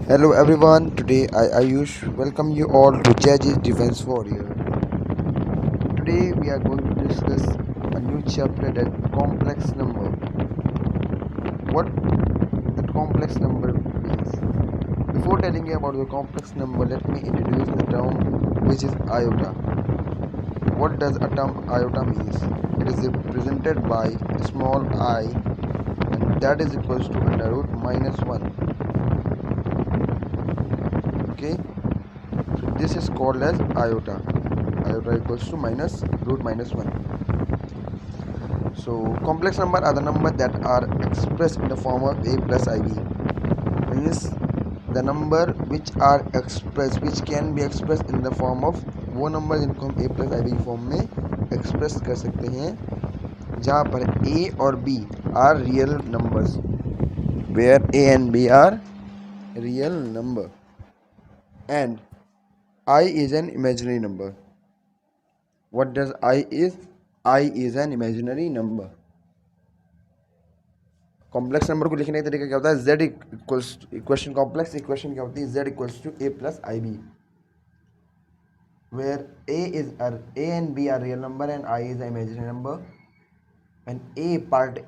Hello everyone, today I Ayush welcome you all to Judge's Defense Warrior. Today we are going to discuss a new chapter that complex number. What the complex number means. Before telling you about the complex number, let me introduce the term which is iota. What does a term iota means? It is represented by a small I and that is equals to under root minus 1. Okay, so this is called as iota. Iota equals to minus root minus 1. So complex number are the number that are expressed in the form of a plus ib. Means the number which are expressed, which can be expressed in the form of वो number जिनको हम a plus ib की form में express कर सकते हैं जहाँ पर a और b are real numbers, where a and b are real number and I is an imaginary number. What does I is? I is an imaginary number. Complex number को लिखने का तरीका क्या होता है? z equals equation complex equation क्या होती है? z equals to a plus I b, where a and b are real number and I is an imaginary number. And a part,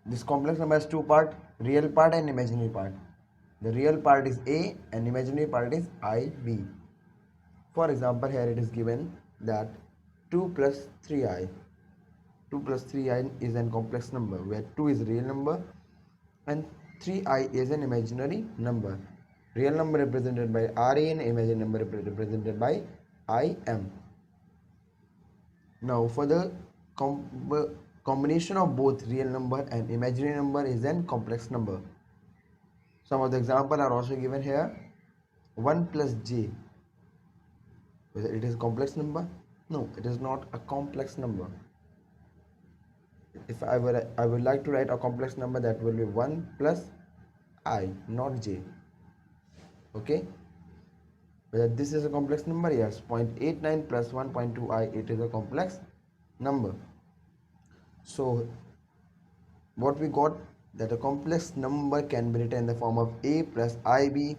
this complex number has two part, real part and imaginary part. The real part is a and imaginary part is ib. For example, here it is given that 2 plus 3i. 2 plus 3i is a complex number where 2 is a real number and 3i is an imaginary number. Real number represented by Ra and imaginary number represented by Im. Now for the combination of both real number and imaginary number is an complex number. Some of the examples are also given here. 1 plus j, whether it is a complex number? No, it is not a complex number. If I would like to write a complex number, that will be 1 plus I, not j. Okay, whether this is a complex number? Yes, 0.89 plus 1.2i, it is a complex number. So what we got, that a complex number can be written in the form of a plus ib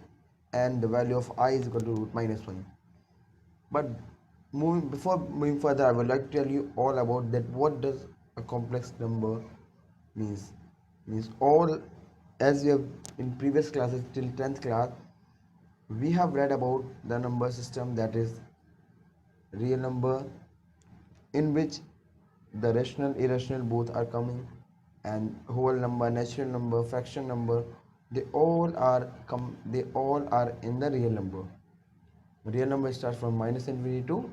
and the value of I is equal to root minus 1. But before moving further, I would like to tell you all about that what does a complex number means all, as we have in previous classes till 10th class we have read about the number system, that is real number, in which the rational irrational both are coming, and whole number, natural number, fraction number, they all are in the real number. Real number starts from minus infinity to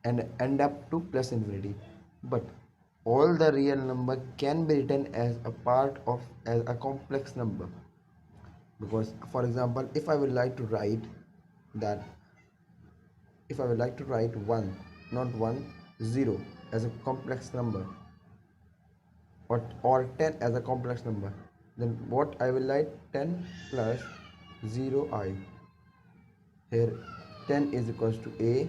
and end up to plus infinity, but all the real number can be written as a part of as a complex number. Because for example, if I would like to write that, if I would like to write 1, not 1, 0 as a complex number, or 10 as a complex number, then what I will write? 10 plus 0i. Here 10 is equals to a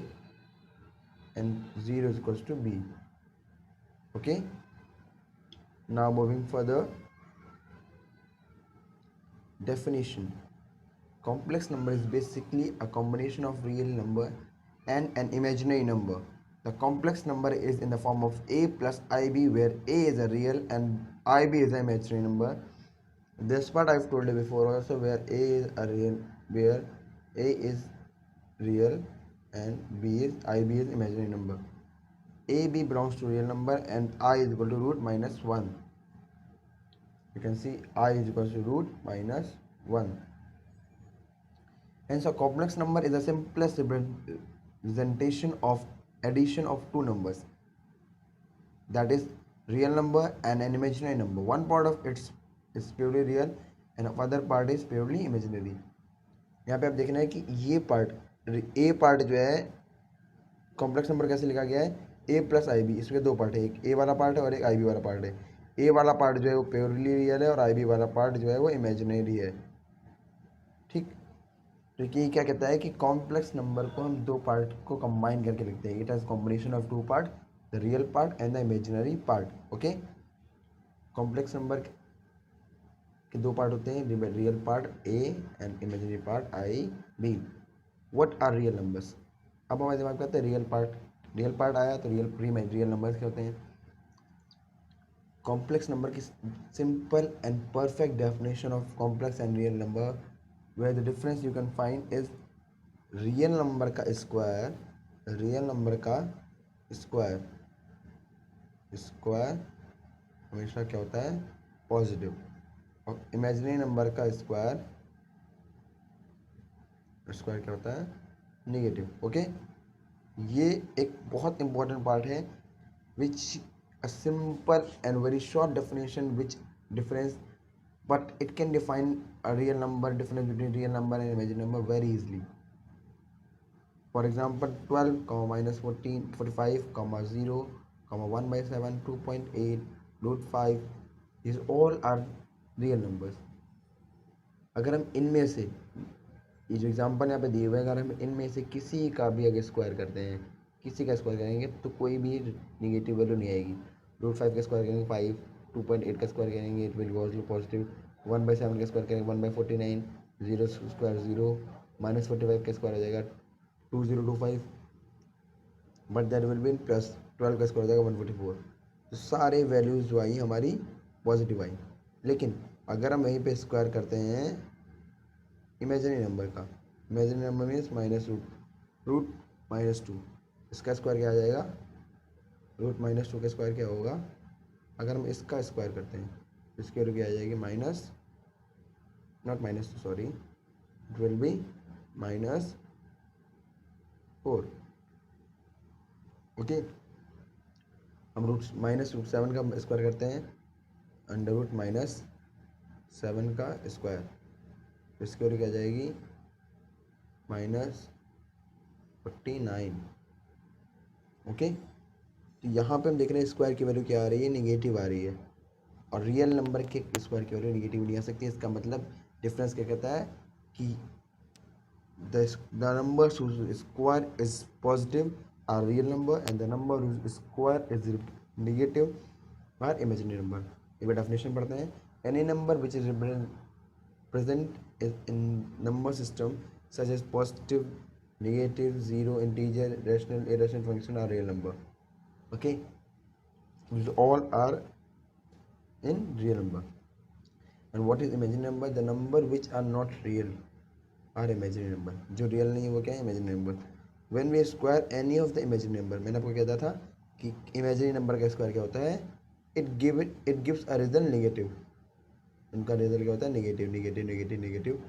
and 0 is equals to b. Okay, now moving further, definition. Complex number is basically a combination of real number and an imaginary number. The complex number is in the form of a plus ib, where a is a real and ib is an imaginary number. This part I've told you before also, where a is a real, where a is real and b is ib is imaginary number. AB belongs to real number and I is equal to root minus 1. You can see I is equal to root minus 1. Hence a complex number is the simplest representation of addition of two numbers, that is real number and an imaginary number. One part of it is purely real and other part is purely imaginary. यहाँ पे आप देखना है कि ये part A part जो है complex number कैसे लिखा गया है, ए प्लस आई बी, इसमें दो पार्ट है, एक ए वाला पार्ट है और एक आई बी वाला पार्ट है. ए वाला पार्ट जो है वो प्योरली रियल है और आई बी वाला पार्ट जो है वो इमेजिनरी है. ठीक, तो ये क्या कहता है कि कॉम्प्लेक्स नंबर को हम दो पार्ट को कंबाइन करके लिखते हैं. It has combination of two part, the real part and the imaginary part. Okay, complex number कि दो पार्ट होते हैं, real part A and imaginary part I B. What are real numbers? अब हमारे दिमाग में आता है रियल पार्ट आया तो रियल नंबर्स क्या होते हैं? कॉम्प्लेक्स नंबर की simple and perfect definition of complex and real number where the difference you can find is real number का स्क्वायर स्क्वायर हमेशा क्या होता है? पॉजिटिव। और इमेजिनरी नंबर का स्क्वायर क्या होता है? नेगेटिव। ओके, ये एक बहुत इंपॉर्टेंट पार्ट है विच a simple and very short definition which difference, but it can define a real number, difference between real number and imaginary number very easily. For example, 12 comma minus 14 45 comma 0 comma 1 by 7 2.8 root 5, these all are real numbers. अगर हम इनमें से, ये जो example यहाँ पे दिए हुए हैं, अगर हम इनमें से किसी का भी अगर स्क्वायर करते हैं, किसी का स्क्वायर करेंगे तो कोई भी निगेटिव वैल्यू नहीं आएगी। रूट 5 का स्क्वायर करेंगे 5, 2.8 का स्क्वायर करेंगे it will be positive, 1 by 7 का स्क्वायर करेंगे 1 by 49, 0 स्क्वायर 0, माइनस 45 का स्क्वायर आ जाएगा 2025, but that will be plus 12 का स्क्वायर हो जाएगा 144। तो सारे वैल्यूज जो आई हमारी पॉजिटिव आई। लेकिन अगर हम यहीं पे स्क्वायर करते हैं इमेजिनरी नंबर का, imaginary number means minus root minus 2, इसका स्क्वायर क्या आ जाएगा? रूट माइनस 2 का स्क्वायर क्या होगा? अगर हम इसका स्क्वायर करते हैं तो इसकी वैल्यू क्या आ जाएगी? Minus, not minus 2 sorry, it will be -4। Okay, हम -√7 का स्क्वायर करते हैं, अंडर रूट -7 का स्क्वायर, तो इसकी वैल्यू क्या आ जाएगी? -49। ओके, तो यहाँ पे हम देख रहे हैं स्क्वायर की वैल्यू क्या आ रही है? नेगेटिव आ रही है, और रियल नंबर के स्क्वायर की वैल्यू नेगेटिव नहीं आ सकती। इसका मतलब डिफरेंस क्या कहता है कि the number whose square is positive are real number and the number whose square is negative are imaginary number। एक बार डेफिनेशन पढ़ते हैं। Any number which is present is in number system such as positive, negative, zero, integer, rational, irrational function are real number। okay, these all are in real number। and what is imaginary number? The number which are not real are imaginary number। जो real नहीं है वो क्या है? imaginary number। when we square any of the imaginary number, मैंने आपको कहता था कि imaginary number का स्क्वायर क्या होता है? it gives a result negative। उनका रिजल्ट क्या होता है? Negative negative negative negative.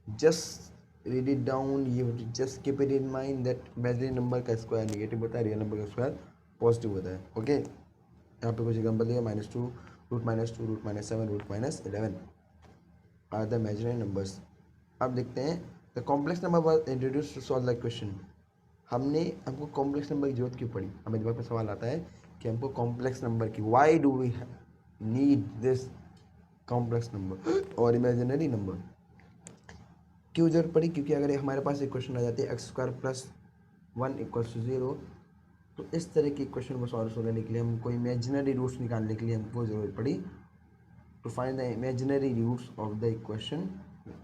Just read it down, you just keep it in mind that imaginary number का स्क्वायर नेगेटिव होता है, रियल नंबर का स्क्वायर पॉजिटिव होता है। ओके, यहाँ पे कुछ एग्जाम्पल दिया, -2, √-2, √-7, √-11 आर द इमेजिनरी नंबर्स। अब देखते हैं the complex number was introduced to solve the question. हमको कॉम्प्लेक्स नंबर की जरूरत क्यों पड़ी? हमें दिमाग में सवाल आता है कि हमको कॉम्प्लेक्स नंबर की, why do we need this complex number और इमेजिनरी नंबर क्यों जरूरत पड़ी? क्योंकि अगर हमारे पास एक क्वेश्चन आ जाती है x² + 1 = 0, तो इस तरह की क्वेश्चन को सॉल्व करने के लिए हमको इमेजिनरी रूट्स निकालने के लिए हमको ज़रूरत पड़ी to find the imaginary roots of the equation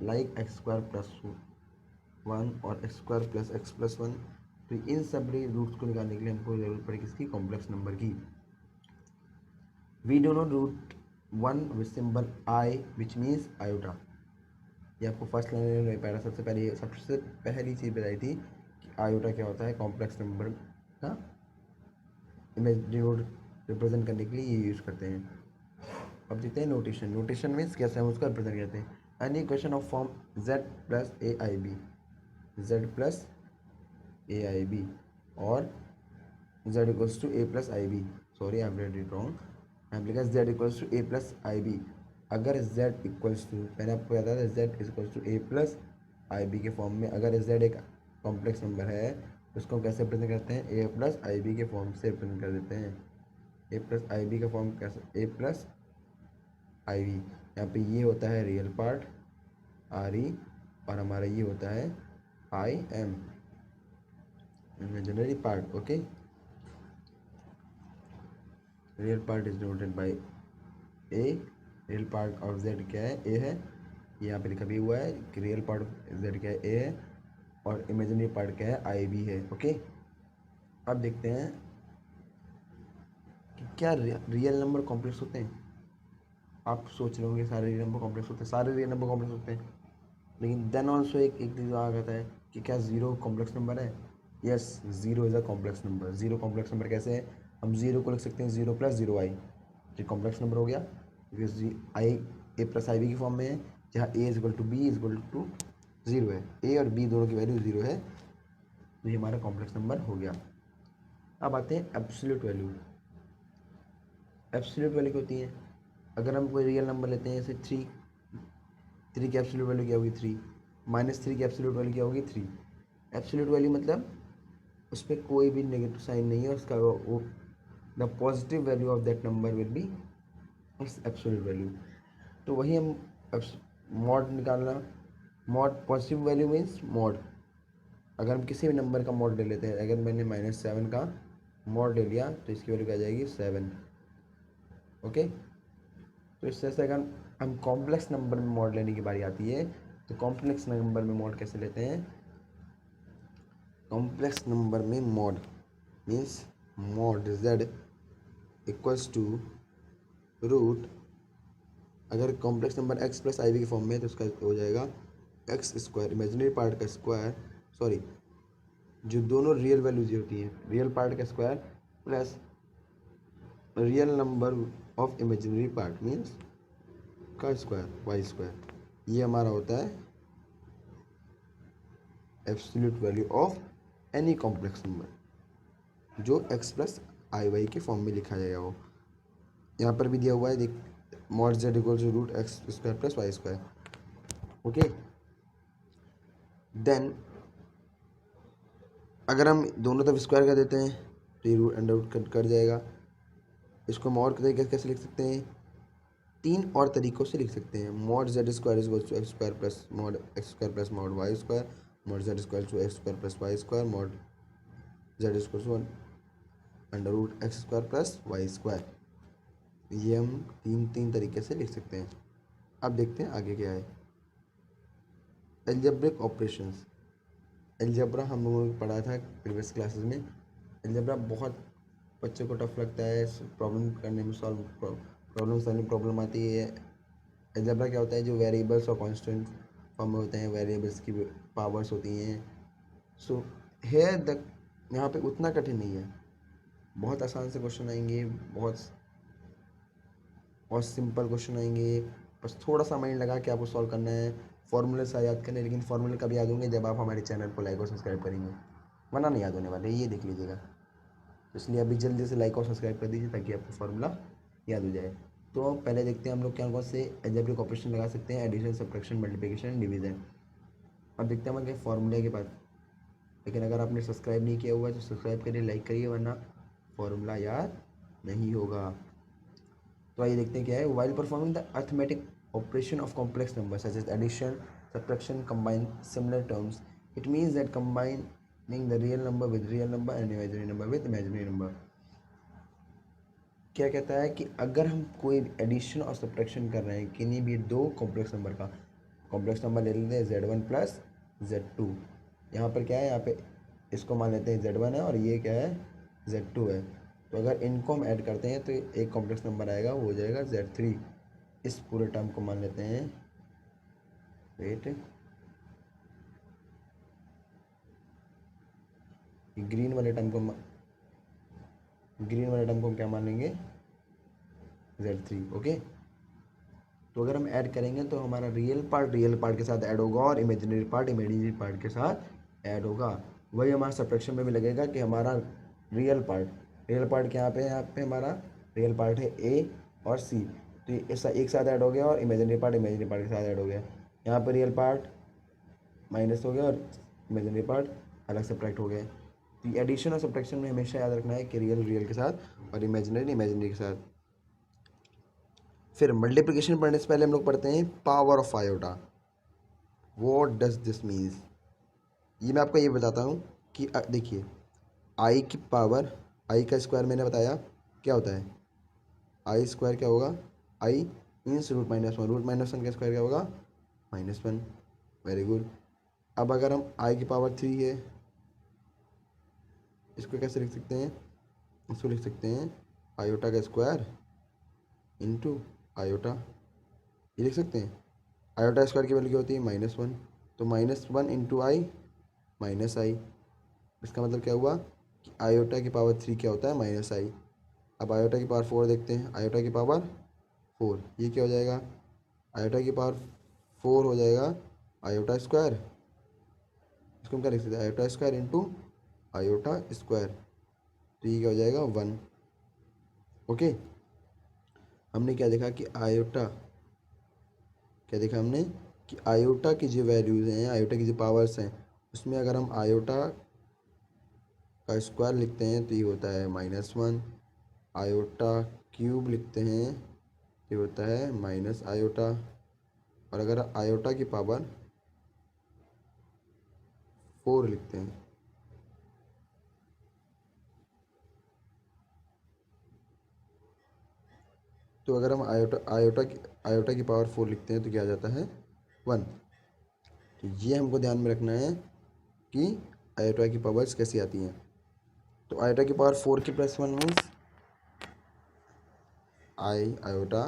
like x² + 1 और x² + x + 1। तो इन सभी रूट्स को निकालने के लिए हमको ज़रूरत पड़ी किसकी? कॉम्प्लेक्स नंबर की। We do not root 1 with symbol I which means iota. ये आपको फर्स्ट लाइन में पढ़ा, सबसे पहली चीज़ बताई थी कि आयोटा क्या होता है? कॉम्प्लेक्स नंबर का इमेजिनरी रूट रिप्रेजेंट करने के लिए ये यूज़ करते हैं। अब देखते हैं नोटेशन। नोटेशन मीन्स कैसे हम उसका रिप्रेजेंट करते हैं। Any equation of form z + aib, z + aib और z = a + ib। Sorry, I have read it wrong. यहाँ पे लिखा है z = a + ib। अगर z मैंने आपको बताया था z = a + ib के फॉर्म में, अगर z एक कॉम्प्लेक्स नंबर है तो उसको कैसे रिप्रेजेंट करते हैं? a + ib के फॉर्म से रिप्रेजेंट कर देते हैं। a + ib का फॉर्म कैसे? a + ib। यहाँ पे ये होता है रियल पार्ट re और हमारा ये होता है im, imaginary part। Okay, real part is denoted by a real part of Z क्या है, ए है, यहाँ पे लिखा भी हुआ है कि रियल पार्ट ऑफ जेड क्या है, ए है, और इमेजिनरी पार्ट क्या है, आई भी है। ओके, अब देखते हैं कि क्या रियल नंबर कॉम्प्लेक्स होते हैं। आप सोच रहे होंगे सारे रियल नंबर कॉम्प्लेक्स होते हैं, सारे रियल नंबर कॉम्प्लेक्स होते हैं, लेकिन देन ऑल्सो एक एक चीज़ आ जाता है कि क्या ज़ीरो कॉम्प्लेक्स नंबर है। Yes, zero is a complex number. Zero complex number कैसे है, हम ज़ीरो को लिख सकते हैं ज़ीरो प्लस ज़ीरो आई, ये कॉम्प्लेक्स नंबर हो गया, क्योंकि i A plus I B की फॉर्म में है, जहाँ A is equal to B is equal to zero है, ए और बी दोनों की वैल्यू ज़ीरो है, तो ये हमारा कॉम्प्लेक्स नंबर हो गया। अब आते हैं एब्सोल्यूट वैल्यू। एब्सोल्यूट वैल्यू क्या होती है, अगर हम कोई रियल नंबर लेते हैं जैसे थ्री, थ्री की एब्सोल्यूट वैल्यू क्या होगी थ्री, माइनस थ्री की एब्सोल्यूट वैल्यू क्या होगी थ्री। एब्सोल्यूट वैल्यू मतलब उस पर कोई भी नेगेटिव साइन नहीं है, उसका वो the positive value of that number will be it's absolute value. तो वही हम मॉड निकालना, mod positive value means mod, अगर हम किसी भी नंबर का मॉड ले लेते हैं, अगर मैंने -7 का मॉड ले लिया तो इसकी वैल्यू क्या आ जाएगी 7। ओके, तो इस तरह से अगर हम कॉम्प्लेक्स नंबर में मॉड लेने की बारी आती है, तो कॉम्प्लेक्स नंबर में मॉड कैसे लेते हैं, कॉम्प्लेक्स नंबर में mod means mod z equals to root, अगर कॉम्प्लेक्स नंबर x प्लस आई बी की फॉर्म में है तो उसका हो जाएगा एक्स स्क्वायर, इमेजिनरी पार्ट का स्क्वायर, सॉरी जो दोनों रियल वैल्यूज होती हैं, रियल पार्ट का square plus real number of imaginary part means का स्क्वायर, वाई स्क्वायर, ये हमारा होता है absolute value of any complex number, जो x प्लस आई वाई के फॉर्म में लिखा जाएगा। वो यहाँ पर भी दिया हुआ है, देख, mod z equal to root X square plus Y square. Okay, then अगर हम दोनों तरफ स्क्वायर कर देते हैं तो ये रूट अंडर रूट कट जाएगा। इसको हम और तरीके से कैसे लिख सकते हैं, तीन और तरीक़ों से लिख सकते हैं, mod Z square is to X square plus mod X square plus mod Y square, mod Z square to X square plus Y square, mod Z square to under root X square plus Y square. ये हम तीन तरीके से लिख सकते हैं। अब देखते हैं आगे क्या है, एल्जेब्रिक ऑपरेशंस। एल्जेब्रा हम लोगों ने पढ़ा था प्रीवियस क्लासेस में। एल्जेब्रा बहुत बच्चों को टफ लगता है, प्रॉब्लम करने में, प्रॉब्लम सॉल्विंग प्रॉब्लम आती है। एल्जेब्रा क्या होता है, जो वेरिएबल्स और कांस्टेंट फॉर्म में होते हैं, वेरिएबल्स की पावर्स होती हैं। सो हेयर द, यहाँ पे उतना कठिन नहीं है, बहुत आसान से क्वेश्चन आएंगे, बहुत सिंपल क्वेश्चन आएंगे, बस थोड़ा सा माइंड लगा के आपको सॉल्व करना है, फॉर्मूले सारे याद करने, लेकिन फॉर्मूले कब याद होंगे, जब आप हमारे चैनल को लाइक और सब्सक्राइब करेंगे, वरना नहीं याद होने वाले, ये देख लीजिएगा। तो इसलिए अभी जल्दी से लाइक और सब्सक्राइब कर दीजिए ताकि आपको फार्मूला याद हो जाए। तो पहले देखते हैं हम लोग क्या कौन से एल्जेब्रिक ऑपरेशन लगा सकते हैं, एडिशन, सब्ट्रैक्शन, मल्टीप्लिकेशन, डिवीजन। अब देखते हैं हम फार्मूले के बाद, लेकिन अगर आपने सब्सक्राइब नहीं किया हुआ है तो सब्सक्राइब करिए, लाइक करिए, वरना फार्मूला याद नहीं होगा। तो आइए देखते हैं क्या है, while performing the arithmetic operation of complex number such as addition, subtraction, combine similar terms, it means that combining the real number with real number and imaginary number with imaginary number. क्या कहता है कि अगर हम कोई addition और subtraction कर रहे हैं किन्हीं भी दो कॉम्प्लेक्स नंबर का, कॉम्प्लेक्स नंबर ले लेते हैं Z1 प्लस Z2, यहाँ पर क्या है, यहाँ पे इसको मान लेते हैं Z1 है और ये क्या है Z2 है, तो अगर इनको हम ऐड करते हैं तो एक कॉम्प्लेक्स नंबर आएगा, वो हो जाएगा Z3। इस पूरे टर्म को मान लेते हैं, वेट, ग्रीन वाले टर्म को हम क्या मान लेंगे, Z3। ओके, तो अगर हम ऐड करेंगे तो हमारा रियल पार्ट के साथ ऐड होगा और इमेजिनरी पार्ट के साथ ऐड होगा। वही हमारा सब्ट्रैक्शन में भी लगेगा कि हमारा रियल पार्ट यहाँ पे हमारा रियल पार्ट है A और C, तो ये एक साथ ऐड हो गया और इमेजिनरी पार्ट के साथ ऐड हो गया। यहाँ पर रियल पार्ट माइनस हो गया और इमेजिनरी पार्ट अलग सब्ट्रैक्ट हो गया। तो एडिशन और सब्ट्रैक्शन में हमेशा याद रखना है कि रियल के साथ और इमेजिनरी के साथ। फिर मल्टीप्लिकेशन पढ़ने से पहले हम लोग पढ़ते हैं power of iota. What does this means, ये मैं आपको ये बताता हूँ कि देखिए, आई की पावर, आई का स्क्वायर मैंने बताया क्या होता है, आई स्क्वायर क्या होगा, I means root minus one. Root minus one का स्क्वायर क्या होगा? -1। Very good. अब अगर हम आई की पावर 3 है, इसको कैसे लिख सकते हैं? इसको लिख सकते हैं आयोटा का स्क्वायर इंटू आयोटा, ये लिख सकते हैं। आयोटा स्क्वायर की वैल्यू क्या होती है? -1। तो -1 इंटू आई माइनस आई। इसका मतलब क्या हुआ कि आयोटा की पावर 3 क्या होता है? -आई। अब आयोटा की पावर 4 देखते हैं। आयोटा की पावर 4, ये क्या हो जाएगा? आयोटा की पावर 4 हो जाएगा आयोटा स्क्वायर। इसको हम क्या लिख सकते हैं? Iota square into iota square, तो ये क्या हो जाएगा? 1। ओके, हमने क्या देखा कि आयोटा, क्या देखा हमने कि आयोटा की जो वैल्यूज़ हैं, आयोटा की जो पावर्स हैं, उसमें अगर हम आयोटा का स्क्वायर लिखते हैं तो ये होता है -1। आयोटा क्यूब लिखते हैं तो ये होता है माइनस आयोटा। और अगर आयोटा की पावर 4 लिखते हैं तो अगर हम आयोटा की पावर 4 लिखते हैं तो क्या आ जाता है? 1। तो ये हमको ध्यान में रखना है कि आयोटा की पावर्स कैसी आती हैं। तो आयोटा की पावर 4 के +1 मीन्स आयोटा,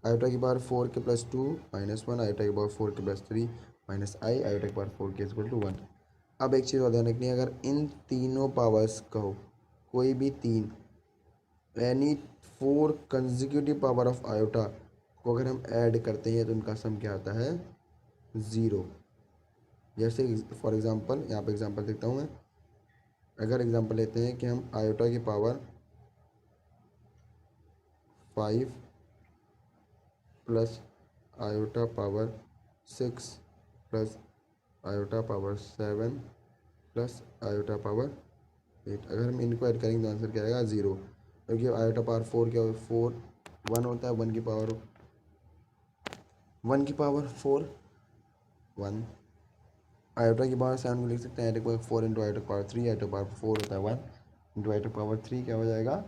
आयोटा की पावर 4 के +2 -1, आयोटा की पावर 4 के +3 -आई, आयोटा की पावर 4 के = 1। अब एक चीज़ और ध्यान रखनी है, अगर इन तीनों पावर्स का हो कोई भी तीन, any 4 consecutive power of iota को अगर हम ऐड करते हैं तो उनका सम क्या आता है? 0। जैसे फॉर एग्जांपल, यहाँ पे एग्जांपल देखता हूँ मैं। अगर एग्जांपल लेते हैं कि हम आयोटा की power 5 plus iota power 6 plus iota power 7 plus iota power 8, अगर हम इनको ऐड करेंगे तो आंसर क्या आएगा? 0। क्योंकि आयोटा पावर 4 क्या, 4 1 होता है, 1 की पावर 4 1। आयोटा की पावर 7 को लिख सकते हैं आयोटा की पावर 4 इंटू आयोटा की पावर 3। आयोटा की पावर 4 होता है 1 इंटू आयोटा की पावर 3 क्या हो जाएगा?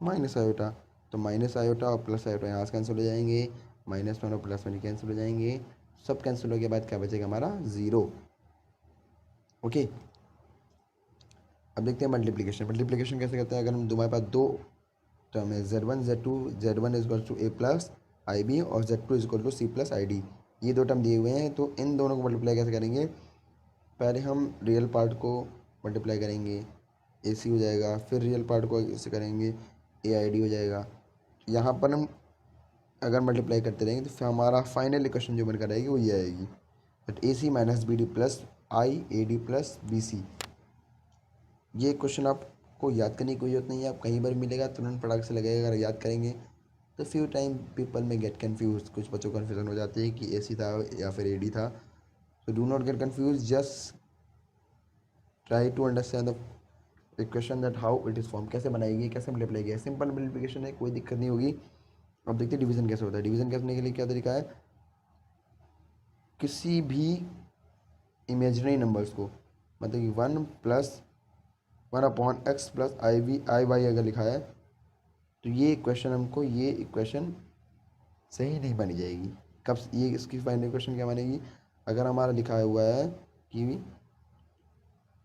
Minus iota. तो माइनस आयोटा और प्लस आयोटा यहाँ से कैंसिल हो जाएंगे, -1 और +1 कैंसिल हो जाएंगे। सब कैंसिल हो के बाद क्या बचेगा हमारा? 0। ओके, अब देखते हैं मल्टीप्लिकेशन। मल्टीप्लिकेशन कैसे करते हैं? अगर हम हमारे पास दो टर्म है Z1 Z2, Z1 is to A plus I B और Z2 is to C plus I D, ये दो टर्म दिए हुए हैं, तो इन दोनों को मल्टीप्लाई कैसे करेंगे? पहले हम रियल पार्ट को मल्टीप्लाई करेंगे, ए सी हो जाएगा, फिर रियल पार्ट को ऐसे करेंगे, ए आई डी हो जाएगा। यहाँ पर हम अगर मल्टीप्लाई करते रहेंगे तो फिर हमारा फाइनल इक्वेशन जो बनकर रहेगी वो ये आएगी, but A C minus B D plus I A D plus B C. ये क्वेश्चन आपको याद करने की कोई जरूरत नहीं है, आप कहीं पर मिलेगा तुरंत फटाक से लगेगा, अगर याद करेंगे तो फ्यू टाइम पीपल में गेट कन्फ्यूज, कुछ बच्चों को कन्फ्यूजन हो जाती है कि ए सी था या फिर ए डी था। तो do not get confuse, just try to understand the equation that how it is form, कैसे बनाएगी, कैसे मल्टीप्लाई किया। सिंपल मल्टीप्लिकेशन है, कोई दिक्कत नहीं होगी। अब देखते हैं डिवीजन कैसे होता है। डिवीजन करने के लिए क्या तरीका है? किसी भी इमेजनरी नंबर्स को, मतलब कि 1+1/x प्लस आई वाई अगर लिखा है तो ये इक्वेशन हमको, ये इक्वेशन सही नहीं मानी जाएगी। कब ये इसकी फाइनल इक्वेशन क्या मानेगी? अगर हमारा लिखा हुआ है कि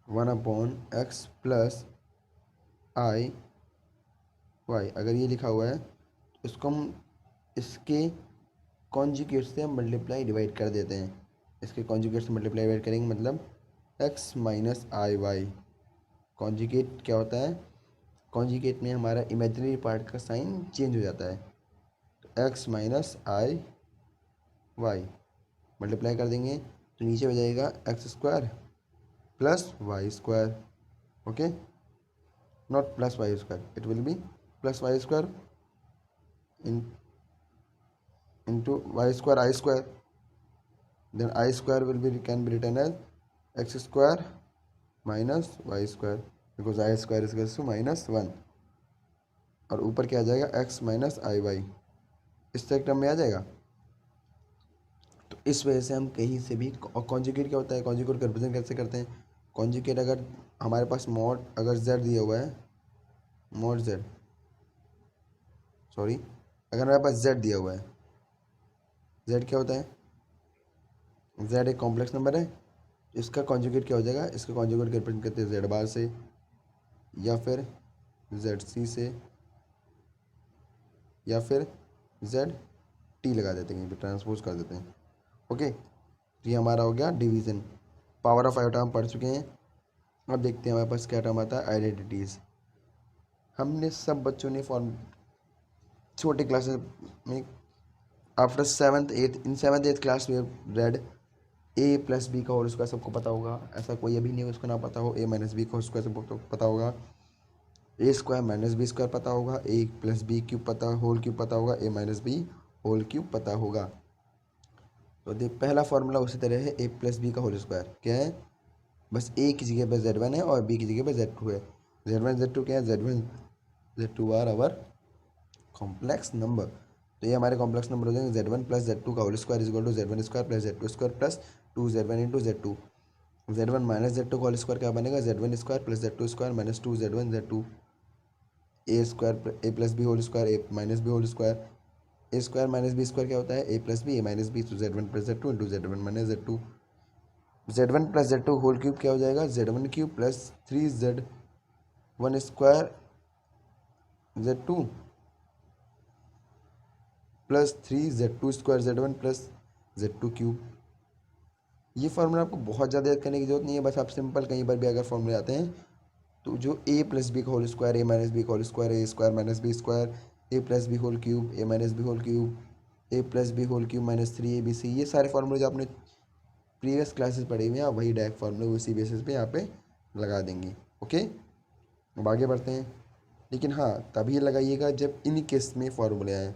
1/x प्लस आई वाई, अगर ये लिखा हुआ है तो इसको हम इसके कॉन्जुगेट से हम मल्टीप्लाई डिवाइड कर देते हैं। इसके कॉन्जुगेट से मल्टीप्लाई डिवाइड करेंगे, मतलब x minus I Y. Conjugate क्या होता है? कॉन्जुगेट में हमारा इमेजिनरी पार्ट का साइन चेंज हो जाता है। तो x minus I Y multiply कर देंगे तो नीचे हो जाएगा x² plus y²। Okay, not plus y², it will be plus y² into y² I², then I² will be can be written as x² minus y² because I² is equals to -1, और ऊपर क्या आ जाएगा? x minus I Y, इस term में आ जाएगा। तो इस वजह से हम कहीं से भी, और कॉन्जुगेट क्या होता है? कॉन्जुगेट का रिप्रेजेंट कैसे करते हैं? कॉन्जुगेट अगर हमारे पास मॉड अगर z दिया हुआ है, मॉड z, सॉरी अगर हमारे पास z दिया हुआ है, z क्या होता है, z एक कॉम्प्लेक्स नंबर है, इसका कॉन्जुगेट क्या हो जाएगा, इसका कॉन्जुगेट रिप्रेजेंट करते हैं z बार से या फिर zc से या फिर zt लगा देते हैं, कहीं पर ट्रांसपोज कर देते हैं। ओके, तो ये हमारा हो गया डिवीज़न। पावर ऑफ आयोटा हम पढ़ चुके हैं। अब देखते हैं हमारे पास क्या टर्म आता है, आइडेंटिटीज़। हमने सब बच्चों ने फॉर्म छोटे क्लासेस में आफ्टर 7th 8th इन 7th 8th क्लास में रेड ए प्लस बी का होल स्क्वायर सबको पता होगा, ऐसा कोई अभी नहीं उसको ना पता हो। ए माइनस बी का होल स्क्वायर सबको पता होगा, ए स्क्वायर माइनस बी स्क्वायर पता होगा, ए प्लस बी क्यूब पता होल क्यूब पता होगा, ए माइनस बी होल क्यूब पता होगा। तो देख पहला फॉर्मूला उसी तरह है, ए प्लस बी का होल स्क्वायर क्या है, बस ए की जगह पर z1 है और बी की जगह पर z2 है। z1 z2 क्या है, z1 z2 are our complex number. तो ये हमारे कॉम्प्लेक्स नंबर हो जाएंगे z1 प्लस z2 का whole square is equal to z1 square plus z2 square plus 2z1 into z2। z1 minus z2 का होल स्क्वायर क्या बनेगा, z1 square plus z2 square minus 2z1 z2। A square A plus B whole square A minus B whole square, A square minus B square क्या होता है, A plus B A minus B, तो z1 plus z2 into z1 minus z2। z1 plus z2 whole cube क्या हो जाएगा, z1 cube plus 3z1 square z2 plus 3z2 square z1 plus z2 cube. ये formula आपको बहुत ज़्यादा याद करने की जरूरत नहीं है, बस आप सिंपल कहीं पर भी अगर फॉर्मूले आते हैं तो जो ए प्लस बी का whole square A minus B का whole square A square minus B square A plus B whole cube A minus B whole cube A plus B whole cube minus 3abc, ये सारे फार्मूले जो आपने previous classes पढ़े हुए हैं आप वही डायरेक्ट फार्मूले उसी बेसिस पे यहाँ पे लगा देंगे। ओके, अब आगे बढ़ते हैं। लेकिन हाँ तभी लगाइएगा जब इन केस में फार्मूले आए,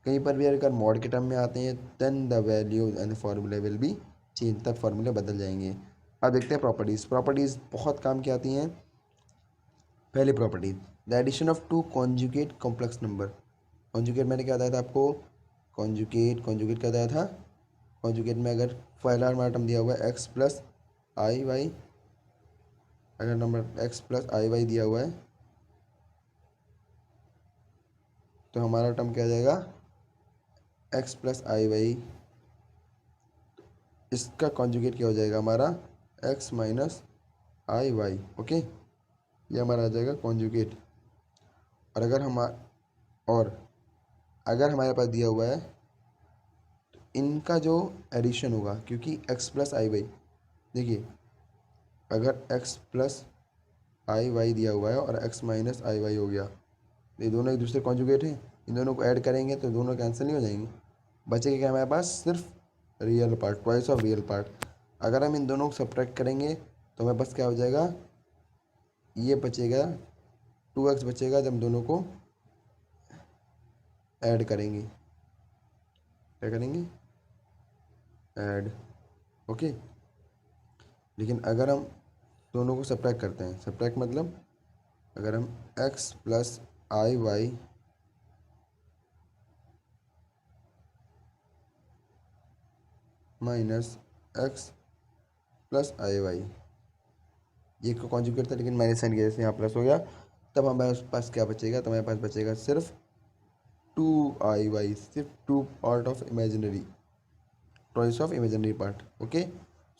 कहीं पर भी अगर मॉड के टर्म में आते हैं then the value and the formulae will be change, तब फार्मूले बदल जाएंगे। अब देखते हैं प्रॉपर्टीज़। प्रॉपर्टीज़ बहुत काम की आती हैं। पहली properties, the addition of two conjugate complex number. Conjugate मैंने क्या बताया था आपको, कॉन्जुगेट क्या बताया था, कॉन्जुगेट में अगर पहला हमारा टर्म दिया हुआ है एक्स प्लस आई वाई, अगर number x plus I Y दिया हुआ है तो हमारा टर्म क्या आ जाएगा, एक्स प्लस आई वाई, इसका कॉन्जुगेट क्या हो जाएगा हमारा x minus I Y. Okay, ये हमारा आ जाएगा कॉन्जुगेट। और अगर हमारे पास दिया हुआ है तो इनका जो एडिशन होगा, क्योंकि एक्स प्लस आई वाई, देखिए अगर एक्स प्लस आई वाई दिया हुआ है और एक्स माइनस आई वाई हो गया, ये दोनों एक दूसरे कॉन्जुगेट हैं, इन दोनों को ऐड करेंगे तो दोनों कैंसिल नहीं हो जाएंगे, बचेगा क्या हमारे पास, सिर्फ real part, twice of real part. अगर हम इन दोनों को सब्ट्रैक्ट करेंगे तो हमारे पास क्या हो जाएगा, ये बचेगा 2x बचेगा जब दोनों को ऐड करेंगे, क्या करेंगे, ऐड। ओके, लेकिन अगर हम दोनों को सब्ट्रैक्ट करते हैं, सब्ट्रैक्ट मतलब अगर हम x plus I Y minus x plus I Y, ये का कॉन्जुगेट था लेकिन माइनस साइन किया जैसे यहाँ प्लस हो गया, तब हमारे पास क्या बचेगा, तो हमारे पास बचेगा सिर्फ 2i y, सिर्फ 2 part of imaginary, twice of imaginary part. Okay,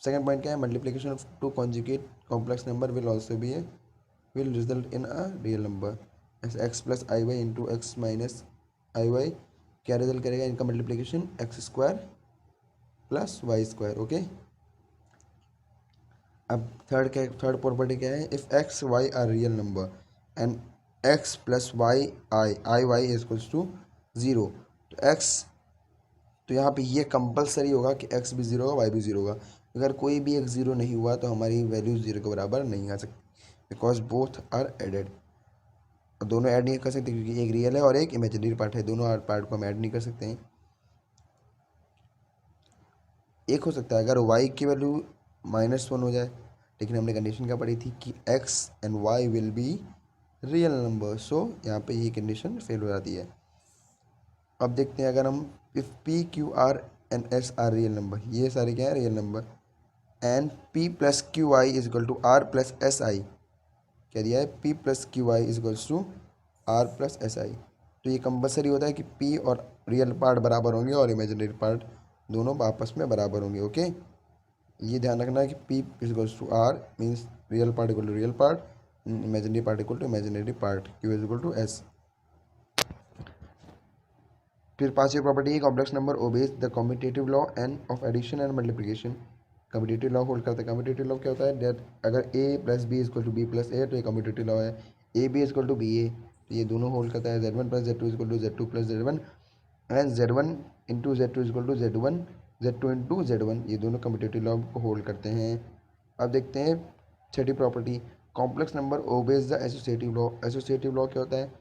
second point क्या है, multiplication of two conjugate complex number will also be will result in a real number, ऐसे X plus I Y into X minus I Y क्या result करेगा, इनका multiplication X square plus Y square. Okay, अब third property क्या है, if X Y are real number and X plus Y I Y is equals to zero, तो x, तो यहाँ पे ये कंपलसरी होगा कि एक्स भी ज़ीरो होगा वाई भी ज़ीरो होगा। अगर कोई भी एक ज़ीरो नहीं हुआ तो हमारी वैल्यू ज़ीरो के बराबर नहीं आ सकती, बिकॉज बोथ आर एडेड। दोनों ऐड नहीं कर सकते क्योंकि एक रियल है और एक इमेजिनरी पार्ट है, दोनों पार्ट को हम ऐड नहीं कर सकते हैं। एक हो सकता है अगर y की वैल्यू -1 हो जाए, लेकिन हमने कंडीशन क्या पढ़ी थी कि x and y will be real number, so यहाँ पे ये कंडीशन फेल हो जाती है। अब देखते हैं अगर हम if p q r and s are real number, ये सारे क्या है real number, and p plus Q I is equal to r plus S I, क्या दिया है p plus Q I is equals to r plus S I, तो ये compulsory होता है कि पी और रियल पार्ट बराबर होंगे और इमेजिनरी पार्ट दोनों आपस में बराबर होंगे। ओके, ये ध्यान रखना है कि P equals to R means real part equal to real part, imaginary part equal to imaginary part, Q is equal to S. फिर पांचवी प्रॉपर्टी है complex number obeys the commutative law and of addition and multiplication. Commutative law hold करता है। Commutative law क्या होता है, that अगर A plus B equal to B plus A तो ये कम्यूटेटिव लॉ है। A B equal to B A तो ये दोनों होल्ड करता है। Z one plus Z two equal to Z two plus Z one and Z one into Z two equal to Z one Z two into Z one, ये दोनों commutative law को hold करते हैं। अब देखते हैं छठी property complex number obeys the associative law. Associative law क्या होता है,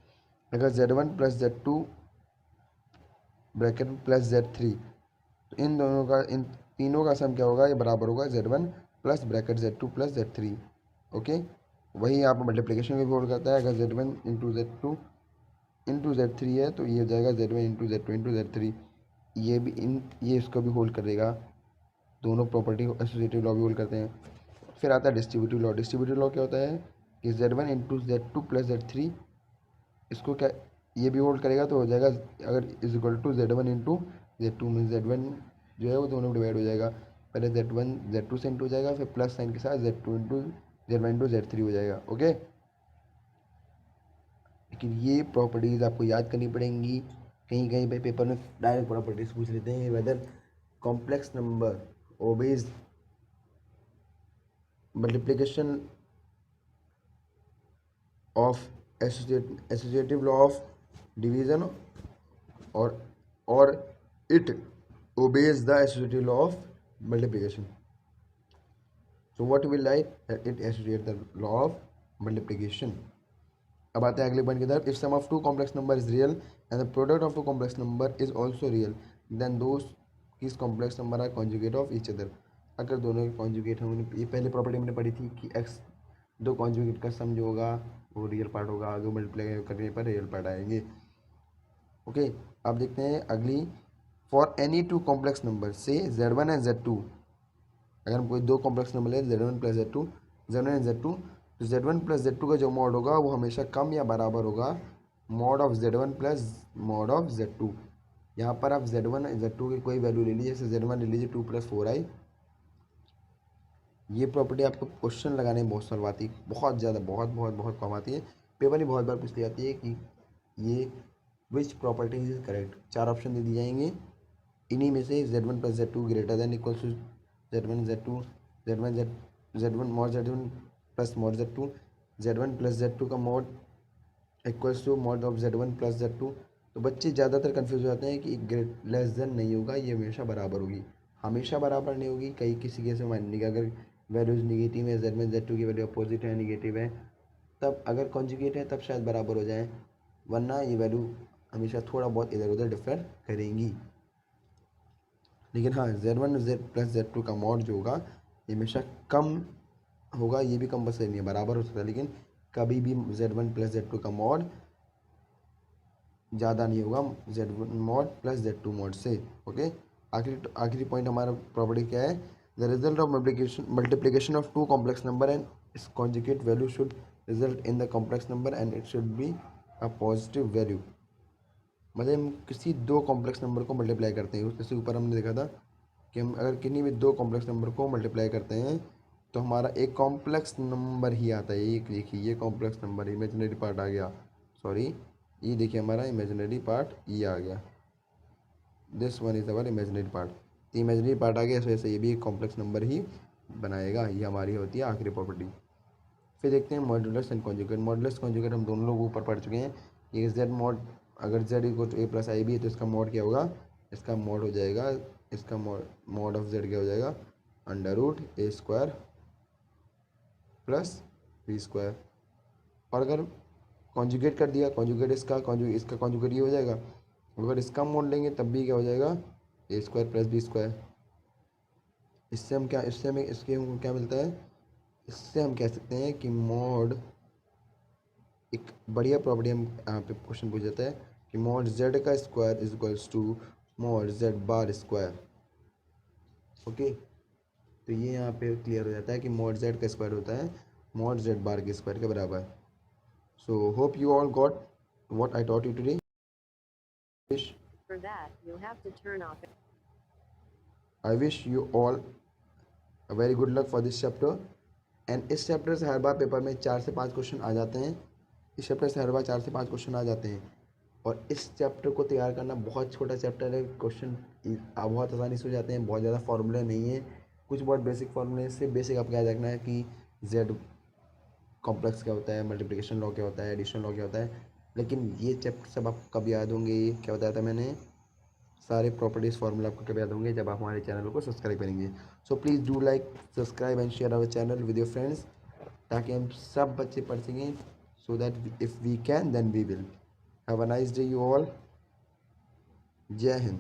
अगर Z one plus Z to bracket plus Z three तो इन दोनों का, इन तीनों का सम क्या होगा, ये बराबर होगा Z one plus bracket Z two plus Z three. Okay, वही यहाँ पर मल्टीप्लिकेशन भी होल्ड करता है। अगर Z one into Z two into Z three है तो ये हो जाएगा Z one into Z two into Z three, ये भी ये इसको भी होल्ड करेगा। दोनों प्रॉपर्टी एसोसिएटिव लॉ भी होल्ड करते हैं। फिर आता है डिस्ट्रीब्यूटिव लॉ। डिस्ट्रीब्यूटिव लॉ क्या होता है कि Z one into Z two plus Z three, इसको क्या ये भी होल्ड करेगा तो हो जाएगा अगर is equal to Z one into Z two mean Z one जो है वो दोनों डिवाइड हो जाएगा। पहले जेड वन जेड टू से इंटू हो जाएगा, फिर प्लस साइन के साथ Z two into Z one into Z three हो जाएगा। ओके, लेकिन ये प्रॉपर्टीज आपको याद करनी पड़ेंगी। कहीं कहीं पे पेपर में डायरेक्ट प्रॉपर्टीज पूछ लेते हैं whether complex number obeys multiplication of associative law of division और it obeys the associative law of multiplication. So what will write that it associates the law of multiplication. अब आते हैं अगले point की तरफ। If sum of two complex number is real and the product of two complex number is also real then those complex number are conjugate of each other. अगर दोनों के conjugate होंगे, ये पहले प्रॉपर्टी मैंने पढ़ी थी कि एक्स दो कॉन्जुगेट का सम जो होगा वो रियल पार्ट होगा, दो मल्टीप्लाई करने पर रियल पार्ट आएंगे। ओके, अब देखते हैं अगली। For any two complex number say Z one and Z two, अगर हम कोई दो कॉम्प्लेक्स नंबर ले Z one plus Z two, Z one and Z two, तो Z one plus Z two का जो मॉड होगा वो हमेशा कम या बराबर होगा mod of Z one plus mod of Z two. यहाँ पर आप जेड वन जेड टू की कोई वैल्यू ले लीजिए, जैसे जेड वन ले लीजिए टू प्लस फोर आई। ये प्रॉपर्टी आपको क्वेश्चन लगाने में बहुत सॉल्व आती है, बहुत ज़्यादा, बहुत बहुत बहुत कम आती है। पेपर में बहुत बार पूछ ली जाती है कि ये विच प्रॉपर्टी इज करेक्ट। चार ऑप्शन दे दिए जाएंगे, इन्हीं में से Z one plus Z two greater than equals to Z one Z two, Z one mod Z one plus mod Z two, Z one plus Z two का mod equals to mod of Z one plus Z two. तो बच्चे ज़्यादातर confuse हो जाते हैं कि great less than नहीं होगा, ये हमेशा बराबर होगी। हमेशा बराबर नहीं होगी, कई किसी केस में मानेंगे अगर वैल्यूज निगेटिव है, जेड वन जेड टू की वैल्यू अपोजिट है, निगेटिव है, तब अगर कॉन्जुगेट है तब शायद बराबर हो जाए, वरना ये वैल्यू हमेशा थोड़ा बहुत इधर उधर डिफर करेंगी। लेकिन हाँ, Z one Z plus Z two का मॉड जो होगा ये हमेशा कम होगा, ये भी कंपल्सरी नहीं है, बराबर हो सकता है, लेकिन कभी भी Z one plus Z two का मॉड ज़्यादा नहीं होगा Z one mod plus Z two mod से। ओके, आखिरी पॉइंट हमारा प्रॉपर्टी क्या है, the result of multiplication of two complex number and इस conjugate value should result in the complex number and it should be a positive value. मतलब हम किसी दो कॉम्प्लेक्स नंबर को मल्टीप्लाई करते हैं, जैसे ऊपर हमने देखा था कि हम अगर किन्हीं भी दो कॉम्प्लेक्स नंबर को मल्टीप्लाई करते हैं तो हमारा एक कॉम्प्लेक्स नंबर ही आता है। एक देखिए, ये कॉम्प्लेक्स नंबर इमेजिनरी पार्ट आ गया, सॉरी ये देखिए हमारा इमेजिनरी पार्ट ये आ गया, this one is our imaginary part. तो इमेजिनरी पार्ट आ गया, इस वजह से ये भी एक कॉम्प्लेक्स नंबर ही बनाएगा। ये हमारी होती है आखिरी प्रॉपर्टी। फिर देखते हैं modulus and conjugate. Modulus conjugate हम दोनों लोग ऊपर पढ़ चुके हैं। ये जेड मॉड, अगर Z equal to A plus I B है तो इसका मॉड क्या होगा, इसका मॉड हो जाएगा, इसका मॉड ऑफ जेड क्या हो जाएगा, अंडर रूट ए स्क्वायर प्लस बी स्क्वायर। और अगर कॉन्जुगेट कर दिया, कॉन्जुगेट इसका कॉन्जुगेट ये हो जाएगा। अगर इसका मॉड लेंगे तब भी क्या हो जाएगा, ए स्क्वायर प्लस बी स्क्वायर। इससे हम क्या, इससे हमें इसके हमको क्या मिलता है, इससे हम कह सकते हैं कि मॉड, एक बढ़िया प्रॉपर्टी हम यहाँ पे क्वेश्चन पूछ जाता है कि मॉड जेड का square is equals to mod Z bar square. Okay, तो ये यहाँ पे क्लियर हो जाता है कि मॉड जेड का स्क्वायर होता है मॉड जेड बार के स्क्वायर के बराबर। So hope you all got what I taught you today. wish For that, you'll have to turn off it. I wish you all a very good luck for this chapter. And इस chapter से हर बार paper में 4 से 5 question आ जाते हैं। इस chapter से हर बार 4 से 5 question आ जाते हैं और इस चैप्टर को तैयार करना बहुत छोटा चैप्टर है। क्वेश्चन बहुत आसानी से हो जाते हैं, बहुत ज़्यादा फार्मूले नहीं है, कुछ बहुत बेसिक फार्मूले से बेसिक आपको याद रखना है कि जेड कॉम्प्लेक्स क्या होता है, मल्टीप्लिकेशन लॉ क्या होता है, एडिशन लॉ क्या होता है। लेकिन ये चैप्टर सब आपको कब याद होंगे, ये क्या बताया था मैंने, सारे प्रॉपर्टीज़ फार्मूला आपको कब याद होंगे, जब आप हमारे चैनल को सब्सक्राइब करेंगे। So please do like, subscribe and share our channel with your friends, ताकि हम सब बच्चे पढ़ सकें। So that if we can then we will. Have a nice day you all. जय हिंद।